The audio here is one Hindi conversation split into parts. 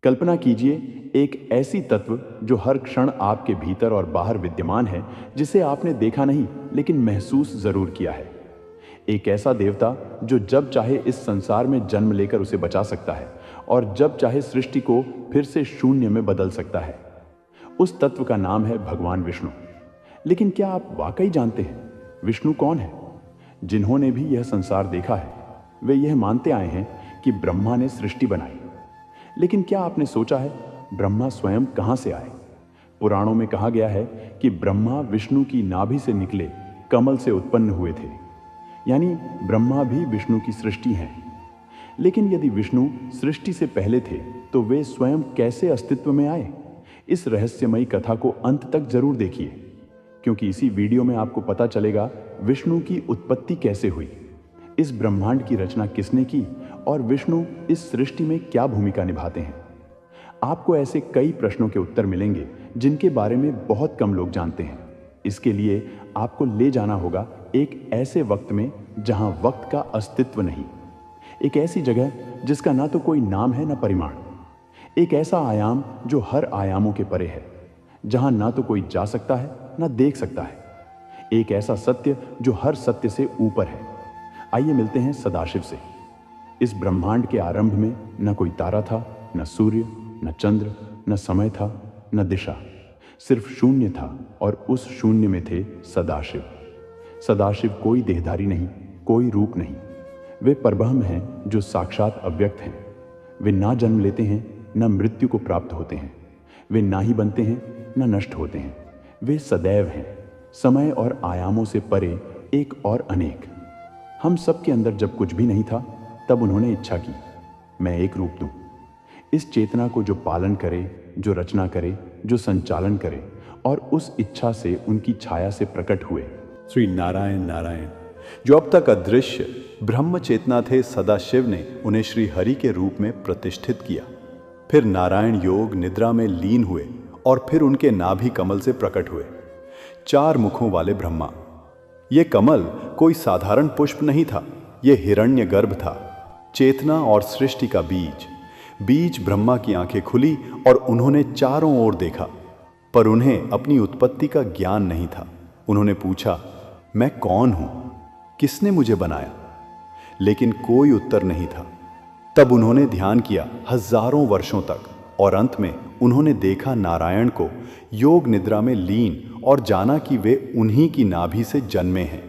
कल्पना कीजिए एक ऐसी तत्व जो हर क्षण आपके भीतर और बाहर विद्यमान है, जिसे आपने देखा नहीं लेकिन महसूस जरूर किया है। एक ऐसा देवता जो जब चाहे इस संसार में जन्म लेकर उसे बचा सकता है और जब चाहे सृष्टि को फिर से शून्य में बदल सकता है। उस तत्व का नाम है भगवान विष्णु। लेकिन क्या आप वाकई जानते हैं विष्णु कौन है? जिन्होंने भी यह संसार देखा है वे यह मानते आए हैं कि ब्रह्मा ने सृष्टि बनाई। लेकिन क्या आपने सोचा है ब्रह्मा स्वयं कहां से आए? पुराणों में कहा गया है कि ब्रह्मा विष्णु की नाभि से निकले कमल से उत्पन्न हुए थे, यानी ब्रह्मा भी विष्णु की सृष्टि हैं। लेकिन यदि विष्णु सृष्टि से पहले थे तो वे स्वयं कैसे अस्तित्व में आए? इस रहस्यमयी कथा को अंत तक जरूर देखिए, क्योंकि इसी वीडियो में आपको पता चलेगा विष्णु की उत्पत्ति कैसे हुई, इस ब्रह्मांड की रचना किसने की और विष्णु इस सृष्टि में क्या भूमिका निभाते हैं। आपको ऐसे कई प्रश्नों के उत्तर मिलेंगे जिनके बारे में बहुत कम लोग जानते हैं। इसके लिए आपको ले जाना होगा एक ऐसे वक्त में जहां वक्त का अस्तित्व नहीं, एक ऐसी जगह जिसका ना तो कोई नाम है ना परिमाण, एक ऐसा आयाम जो हर आयामों के परे है, जहां ना तो कोई जा सकता है ना देख सकता है, एक ऐसा सत्य जो हर सत्य से ऊपर है। आइए मिलते हैं सदाशिव से। इस ब्रह्मांड के आरंभ में न कोई तारा था, न सूर्य, न चंद्र, न समय था, न दिशा, सिर्फ शून्य था और उस शून्य में थे सदाशिव। सदाशिव कोई देहधारी नहीं, कोई रूप नहीं, वे परब्रह्म हैं जो साक्षात अव्यक्त हैं। वे ना जन्म लेते हैं न मृत्यु को प्राप्त होते हैं, वे ना ही बनते हैं न नष्ट होते हैं, वे सदैव हैं, समय और आयामों से परे एक और अनेक। हम सब के अंदर जब कुछ भी नहीं था तब उन्होंने इच्छा की मैं एक रूप दूं। इस चेतना को जो पालन करे, जो रचना करे, जो संचालन करे और उस इच्छा से उनकी छाया से प्रकट हुए श्री नारायण नारायण, जो अब तक अदृश्य ब्रह्म चेतना थे, सदाशिव ने उन्हें श्री हरि के रूप में प्रतिष्ठित किया। फिर नारायण योग निद्रा में लीन हुए और फिर उनके नाभि कमल से प्रकट हुए, 4 मुखों वाले ब्रह्मा। ये कमल कोई साधारण पुष्प नहीं था, ये हिरण्य गर्भ था, चेतना और सृष्टि का बीज। बीज ब्रह्मा की आंखें खुली और उन्होंने चारों ओर देखा, पर उन्हें अपनी उत्पत्ति का ज्ञान नहीं था। उन्होंने पूछा, मैं कौन हूं, किसने मुझे बनाया? लेकिन कोई उत्तर नहीं था। तब उन्होंने ध्यान किया हजारों वर्षों तक और अंत में उन्होंने देखा नारायण को योग निद्रा में लीन और जाना कि वे उन्हीं की नाभि से जन्मे हैं।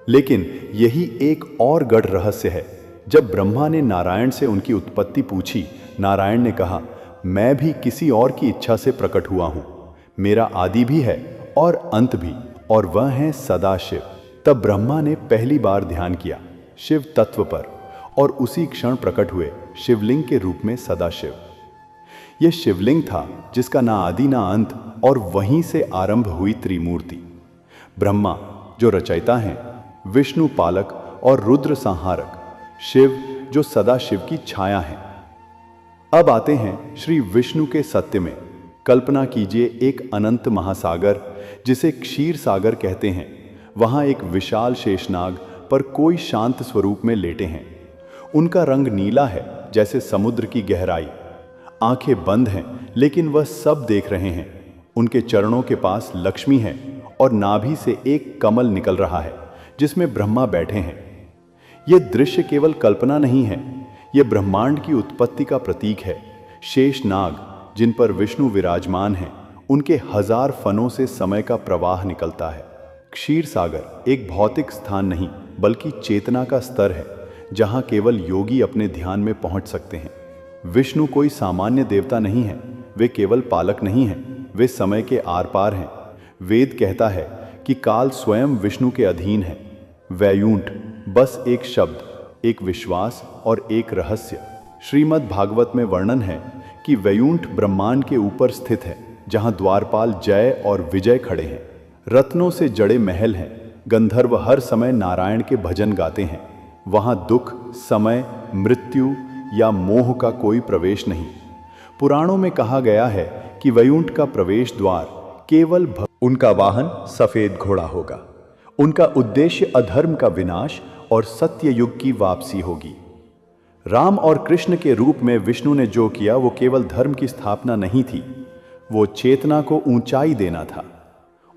लेकिन यही एक और गढ़ रहस्य है। जब ब्रह्मा ने नारायण से उनकी उत्पत्ति पूछी, नारायण ने कहा, मैं भी किसी और की इच्छा से प्रकट हुआ हूं, मेरा आदि भी है और अंत भी, और वह है सदाशिव। तब ब्रह्मा ने पहली बार ध्यान किया शिव तत्व पर और उसी क्षण प्रकट हुए शिवलिंग के रूप में सदाशिव। यह शिवलिंग था जिसका ना आदि ना अंत, और वहीं से आरंभ हुई त्रिमूर्ति। ब्रह्मा जो रचयिता हैं, विष्णु पालक और रुद्र संहारक, शिव जो सदा शिव की छाया हैं। अब आते हैं श्री विष्णु के सत्य में। कल्पना कीजिए एक अनंत महासागर जिसे क्षीर सागर कहते हैं। वहां एक विशाल शेषनाग पर कोई शांत स्वरूप में लेटे हैं। उनका रंग नीला है जैसे समुद्र की गहराई। आंखें बंद हैं लेकिन वह सब देख रहे हैं। उनके चरणों के पास लक्ष्मी है और नाभि से एक कमल निकल रहा है जिसमें ब्रह्मा बैठे हैं। यह दृश्य केवल कल्पना नहीं है, यह ब्रह्मांड की उत्पत्ति का प्रतीक है। शेषनाग जिन पर विष्णु विराजमान हैं, उनके 1000 फनों से समय का प्रवाह निकलता है। क्षीर सागर एक भौतिक स्थान नहीं बल्कि चेतना का स्तर है, जहां केवल योगी अपने ध्यान में पहुंच सकते हैं। विष्णु कोई सामान्य देवता नहीं है, वे केवल पालक नहीं हैं, वे समय के आर पार हैं। वेद कहता है कि काल स्वयं विष्णु के अधीन है। वैकुंठ बस एक शब्द, एक विश्वास और एक रहस्य। श्रीमद् भागवत में वर्णन है कि वैकुंठ ब्रह्मांड के ऊपर स्थित है, जहां द्वारपाल जय और विजय खड़े हैं। रत्नों से जड़े महल हैं, गंधर्व हर समय नारायण के भजन गाते हैं। वहां दुख, समय, मृत्यु या मोह का कोई प्रवेश नहीं। पुराणों में कहा गया है कि वैकुंठ का प्रवेश द्वार केवल उनका वाहन सफेद घोड़ा होगा। उनका उद्देश्य अधर्म का विनाश और सत्य युग की वापसी होगी। राम और कृष्ण के रूप में विष्णु ने जो किया वो केवल धर्म की स्थापना नहीं थी, वो चेतना को ऊंचाई देना था।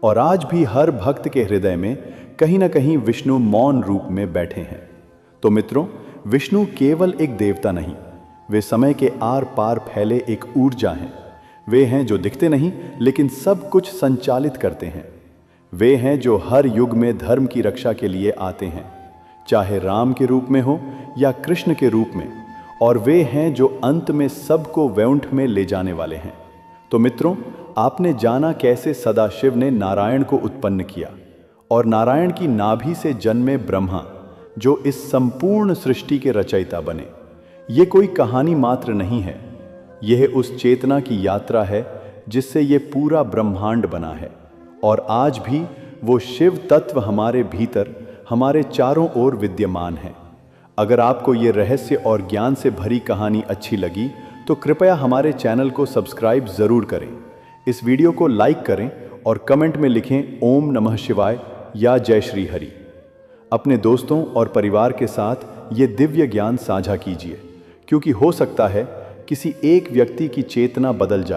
और आज भी हर भक्त के हृदय में कहीं ना कहीं विष्णु मौन रूप में बैठे हैं। तो मित्रों, विष्णु केवल एक देवता नहीं, वे समय के आर पार फैले एक ऊर्जा हैं। वे हैं जो दिखते नहीं लेकिन सब कुछ संचालित करते हैं। वे हैं जो हर युग में धर्म की रक्षा के लिए आते हैं, चाहे राम के रूप में हो या कृष्ण के रूप में। और वे हैं जो अंत में सबको वैकुंठ में ले जाने वाले हैं। तो मित्रों, आपने जाना कैसे सदाशिव ने नारायण को उत्पन्न किया और नारायण की नाभि से जन्मे ब्रह्मा जो इस संपूर्ण सृष्टि के रचयिता बने। ये कोई कहानी मात्र नहीं है, यह उस चेतना की यात्रा है जिससे ये पूरा ब्रह्मांड बना है। और आज भी वो शिव तत्व हमारे भीतर, हमारे चारों ओर विद्यमान है। अगर आपको ये रहस्य और ज्ञान से भरी कहानी अच्छी लगी तो कृपया हमारे चैनल को सब्सक्राइब ज़रूर करें। इस वीडियो को लाइक करें और कमेंट में लिखें ओम नमः शिवाय या जय श्री हरि। अपने दोस्तों और परिवार के साथ ये दिव्य ज्ञान साझा कीजिए, क्योंकि हो सकता है किसी एक व्यक्ति की चेतना बदल जाए।